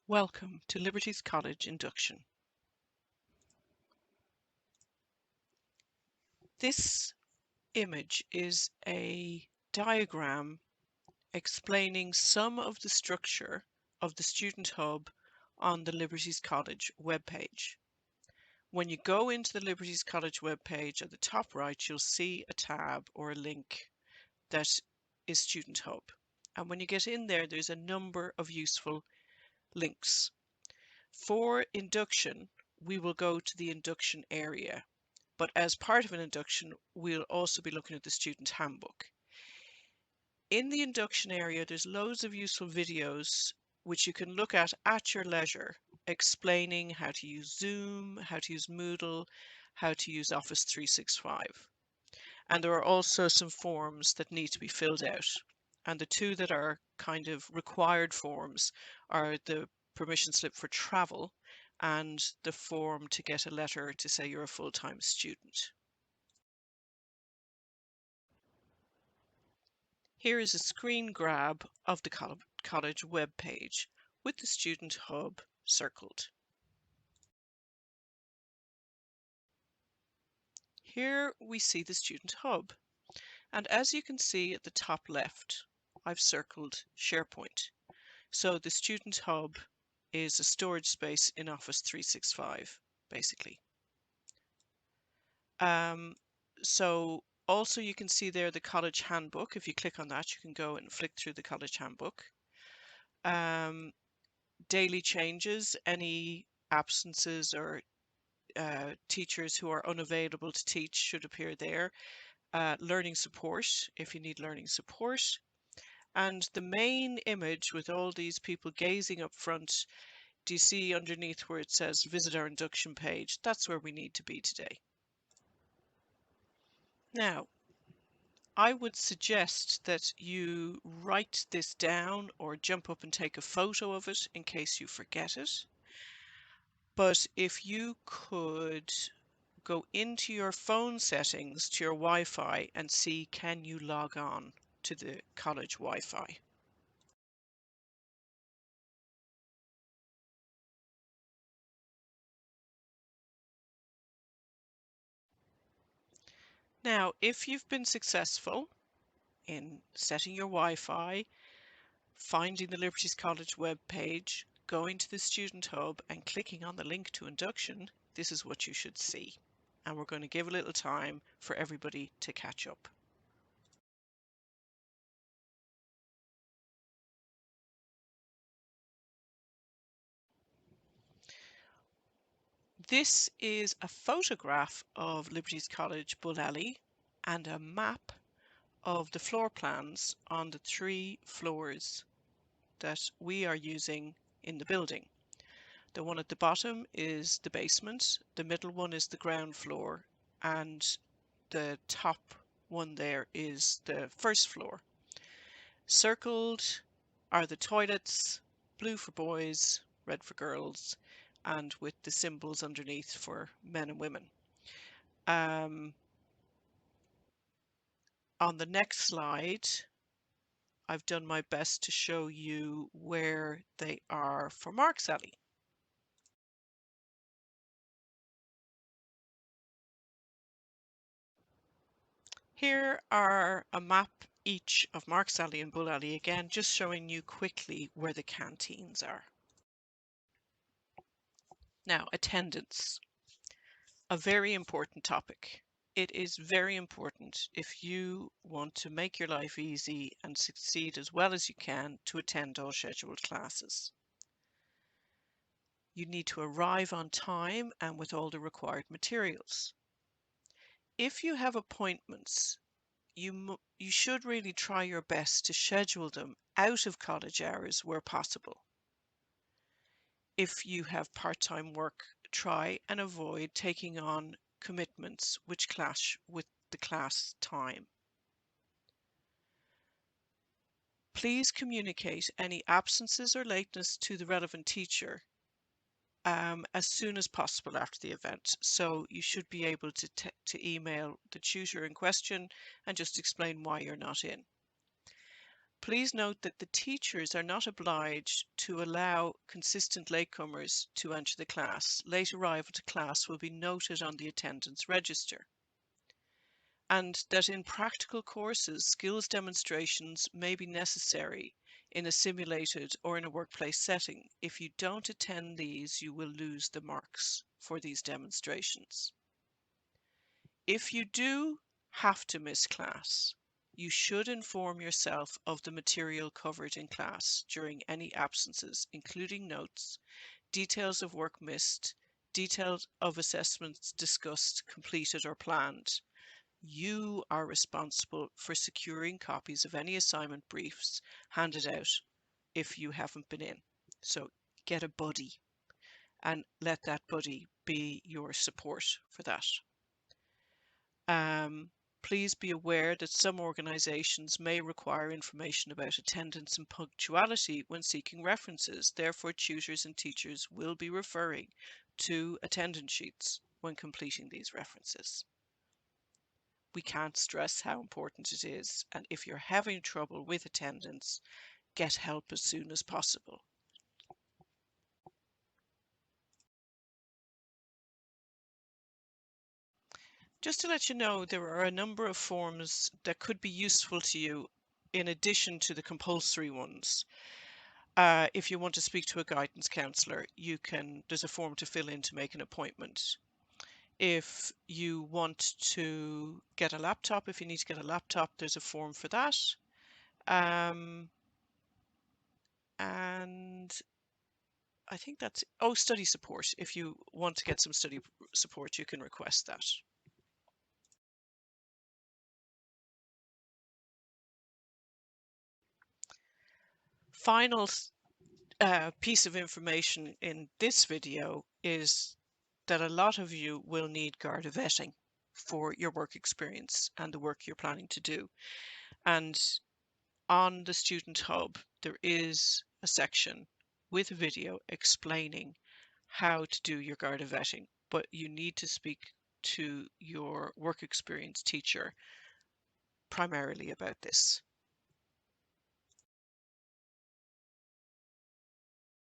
Welcome to Liberty's College Induction. This image is a diagram explaining some of the structure of the Student Hub on the Liberty's College webpage. When you go into the Liberty's College webpage, at the top right, you'll see a tab or a link that is Student Hub. And when you get in there, there's a number of useful links. For induction, we will go to the induction area. But as part of an induction, we'll also be looking at the student handbook. In the induction area, there's loads of useful videos which you can look at your leisure, explaining how to use Zoom, how to use Moodle, how to use Office 365. And there are also some forms that need to be filled out. And the two that are kind of required forms are the permission slip for travel and the form to get a letter to say you're a full-time student. Here is a screen grab of the college web page with the Student Hub circled. Here we see the Student Hub, and as you can see at the top left, I've circled SharePoint. So the Student Hub is a storage space in Office 365, basically. So also you can see there the college handbook. If you click on that, you can go and flick through the college handbook. Daily changes, any absences or teachers who are unavailable to teach should appear there. Learning support, if you need learning support. And the main image with all these people gazing up front, do you see underneath where it says visit our induction page? That's where we need to be today. Now, I would suggest that you write this down or jump up and take a photo of it in case you forget it. But if you could go into your phone settings to your Wi-Fi and see, can you log on to the college Wi-Fi? Now, if you've been successful in setting your Wi-Fi, finding the Liberty's College web page, going to the Student Hub and clicking on the link to induction, this is what you should see. And we're going to give a little time for everybody to catch up. This is a photograph of Liberty's College Bull Alley and a map of the floor plans on the 3 floors that we are using in the building. The one at the bottom is the basement, the middle one is the ground floor, and the top one there is the first floor. Circled are the toilets, blue for boys, red for girls, and with the symbols underneath for men and women. On the next slide, I've done my best to show you where they are for Marks Alley. Here are a map each of Marks Alley and Bull Alley, again just showing you quickly where the canteens are. Now, attendance, a very important topic. It is very important if you want to make your life easy and succeed as well as you can to attend all scheduled classes. You need to arrive on time and with all the required materials. If you have appointments, you should really try your best to schedule them out of college hours where possible. If you have part-time work, try and avoid taking on commitments which clash with the class time. Please communicate any absences or lateness to the relevant teacher as soon as possible after the event. So you should be able to email the tutor in question and just explain why you're not in. Please note that the teachers are not obliged to allow consistent latecomers to enter the class. Late arrival to class will be noted on the attendance register. And that in practical courses, skills demonstrations may be necessary in a simulated or in a workplace setting. If you don't attend these, you will lose the marks for these demonstrations. If you do have to miss class, you should inform yourself of the material covered in class during any absences, including notes, details of work missed, details of assessments discussed, completed or planned. You are responsible for securing copies of any assignment briefs handed out if you haven't been in. So get a buddy and let that buddy be your support for that. Please be aware that some organisations may require information about attendance and punctuality when seeking references. Therefore, tutors and teachers will be referring to attendance sheets when completing these references. We can't stress how important it is, and if you're having trouble with attendance, get help as soon as possible. Just to let you know, there are a number of forms that could be useful to you in addition to the compulsory ones. If you want to speak to a guidance counsellor, there's a form to fill in to make an appointment. If you want to get a laptop, if you need to get a laptop, there's a form for that. And I think that's, study support. If you want to get some study support, you can request that. Final piece of information in this video is that a lot of you will need Garda vetting for your work experience and the work you're planning to do. And on the Student Hub, there is a section with a video explaining how to do your Garda vetting, but you need to speak to your work experience teacher primarily about this.